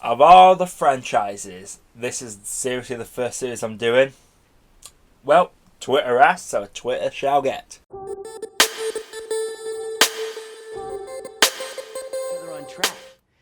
Of all the franchises, this is seriously the first series I'm doing. Well, Twitter asked, so Twitter shall get. They're on track.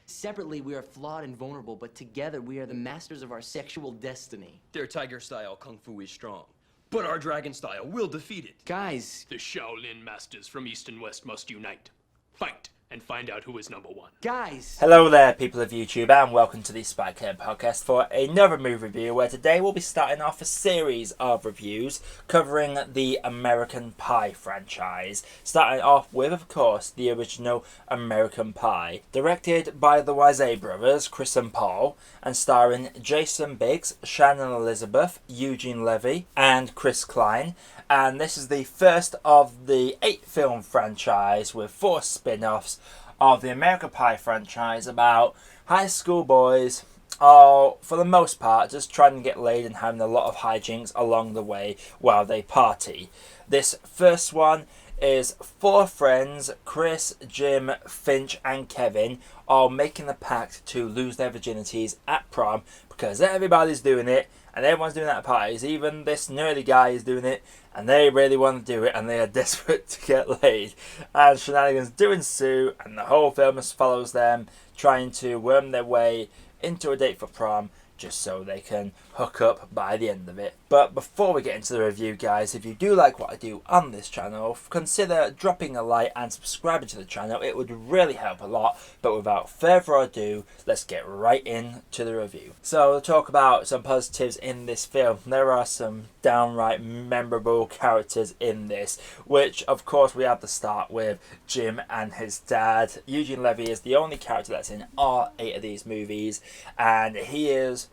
Separately, we are flawed and vulnerable, but together we are the masters of our sexual destiny. Their tiger-style kung fu is strong, but our dragon style will defeat it. Guys, The Shaolin masters from East and West must unite, fight, and find out who is number one. guys! Hello there, people of YouTube, and welcome to the Spikehead Podcast for another movie review, where today we'll be starting off a series of reviews covering the American Pie franchise. Starting off with, of course, the original American Pie, directed by the Weitz brothers, Chris and Paul, and starring Jason Biggs, Shannon Elizabeth, Eugene Levy, and Chris Klein. And this is the first of the 8-film franchise with 4 spin-offs of the American Pie franchise about high school boys, all for the most part just trying to get laid and having a lot of hijinks along the way while they party. This first one is 4 friends, Chris, Jim, Finch and Kevin, all making the pact to lose their virginities at prom because everybody's doing it and everyone's doing that at parties. Even this nerdy guy is doing it and they really want to do it and they are desperate to get laid. And shenanigans do ensue and the whole film just follows them trying to worm their way into a date for prom just so they can hook up by the end of it. But before we get into the review, guys, if you do like what I do on this channel, consider dropping a like and subscribing to the channel. It would really help a lot. But without further ado, let's get right into the review. So to talk about some positives in this film, there are some downright memorable characters in this, which of course we have to start with Jim and his dad. Eugene Levy is the only character that's in all 8 of these movies, and he is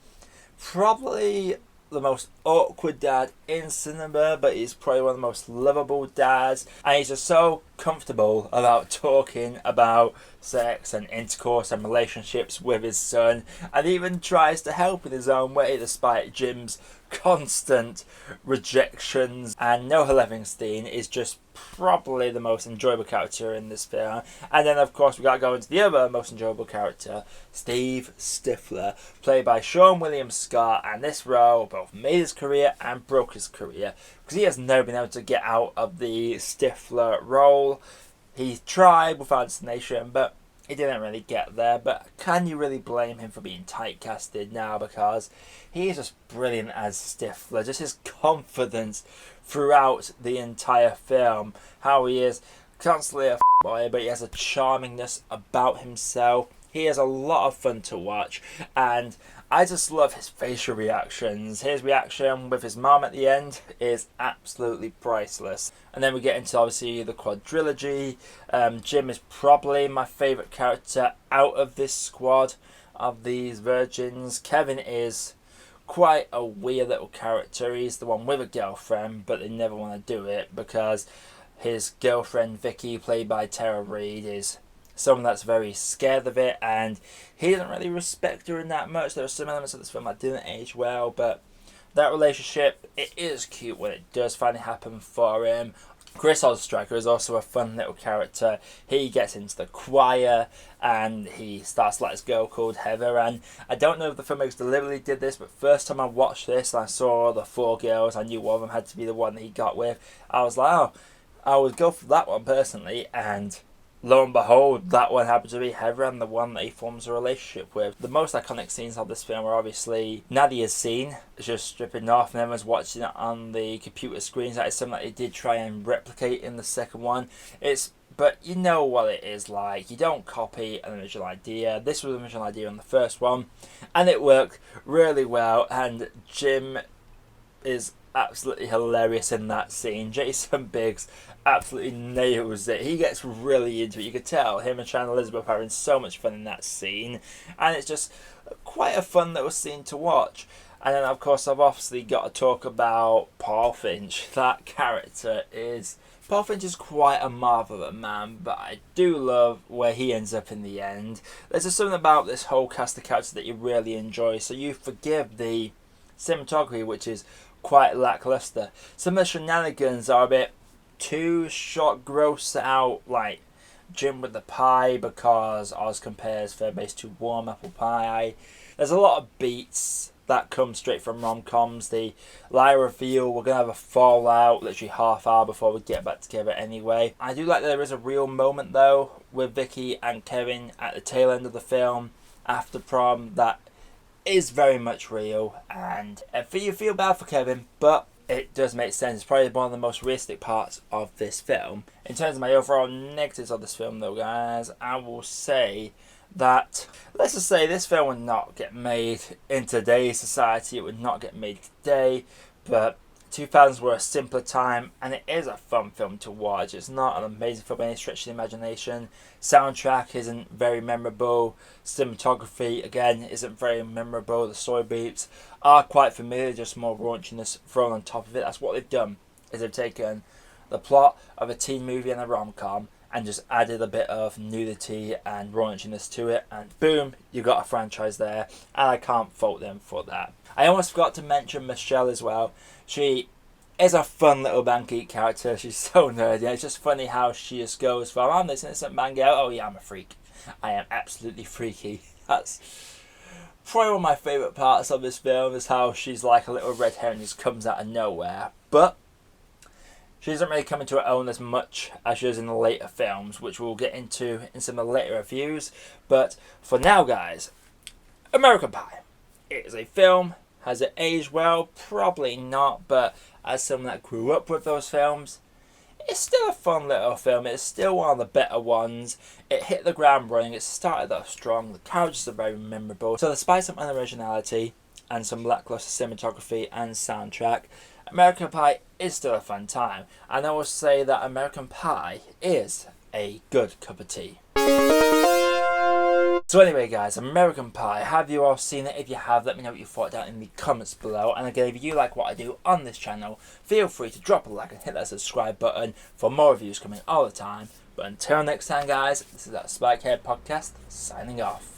probably the most awkward dad in cinema, but he's probably one of the most lovable dads, and he's just so comfortable about talking about sex and intercourse and relationships with his son, and even tries to help in his own way despite Jim's constant rejections. And Noah Levinstein is just probably the most enjoyable character in this film. And then of course we got to go into the other most enjoyable character, Steve Stifler, played by Sean William Scott, and this role both made his career and broke his career because he has never been able to get out of the Stifler role. He tried with Destination, but he didn't really get there. But can you really blame him for being typecasted now? Because he is just brilliant as Stifler. Just his confidence throughout the entire film. How he is constantly a boy, but he has a charmingness about himself. He is a lot of fun to watch, and I just love his facial reactions. His reaction with his mom at the end is absolutely priceless. And then we get into obviously the quadrilogy. Jim is probably my favourite character out of this squad of these virgins. Kevin is quite a weird little character. He's the one with a girlfriend, but they never want to do it because his girlfriend Vicky, played by Tara Reid, is someone that's very scared of it, and he doesn't really respect her in that much. There are some elements of this film that didn't age well, but that relationship, it is cute when it does finally happen for him. Chris Osterstrecker is also a fun little character. He gets into the choir and he starts to like this girl called Heather, and I don't know if the filmmakers deliberately did this, but first time I watched this and I saw the 4 girls, I knew one of them had to be the one that he got with. I was like, oh, I would go for that one personally, and lo and behold, that one happens to be Heather and the one that he forms a relationship with. The most iconic scenes of this film are obviously Nadia's scene, just stripping off and everyone's watching it on the computer screens. That is something that they did try and replicate in the second one. But you know what it is like. You don't copy an original idea. This was an original idea on the first one, and it worked really well, and Jim is absolutely hilarious in that scene. Jason Biggs absolutely nails it. He gets really into it. You could tell him and Shannon Elizabeth are having so much fun in that scene, and it's just quite a fun little scene to watch. And then of course I've obviously got to talk about Paul Finch. That character is... Paul Finch is quite a marvel of a man, but I do love where he ends up in the end. There's just something about this whole cast of characters that you really enjoy, so you forgive the cinematography, which is quite lackluster. Some of the shenanigans are a bit too shot, gross out, like Jim with the pie because Oz compares Fairbase to warm apple pie. There's a lot of beats that come straight from rom-coms. The lie reveal, we're going to have a fallout literally half hour before we get back together anyway. I do like that there is a real moment though with Vicky and Kevin at the tail end of the film after prom that is very much real, and you feel bad for Kevin, but it does make sense. It's probably one of the most realistic parts of this film. In terms of my overall negatives of this film though, guys, I will say that, let's just say this film would not get made in today's society. It would not get made today, but 2000s were a simpler time, and it is a fun film to watch. It's not an amazing film by any stretch of the imagination. Soundtrack isn't very memorable. Cinematography, again, isn't very memorable. The story beats are quite familiar, just more raunchiness thrown on top of it. That's what they've done, is they've taken the plot of a teen movie and a rom-com and just added a bit of nudity and raunchiness to it, and boom, you got a franchise there, and I can't fault them for that. I almost forgot to mention Michelle as well. She is a fun little man geek character. She's so nerdy. It's just funny how she just goes from, I'm this innocent man girl, oh yeah, I'm a freak. I am absolutely freaky. That's probably one of my favourite parts of this film, is how she's like a little red herring, just comes out of nowhere. But she doesn't really come into her own as much as she does in the later films, which we'll get into in some of the later reviews. But for now, guys, American Pie. It is a film. Has it aged well? Probably not, but as someone that grew up with those films, it's still a fun little film. It's still one of the better ones. It hit the ground running. It started off strong. The characters are very memorable. So despite some unoriginality and some lackluster cinematography and soundtrack, American Pie is still a fun time. And I will say that American Pie is a good cup of tea. So anyway, guys, American Pie, have you all seen it? If you have, let me know what you thought down in the comments below. And again, if you like what I do on this channel, feel free to drop a like and hit that subscribe button for more reviews coming all the time. But until next time, guys, this is that Spikehead Podcast, signing off.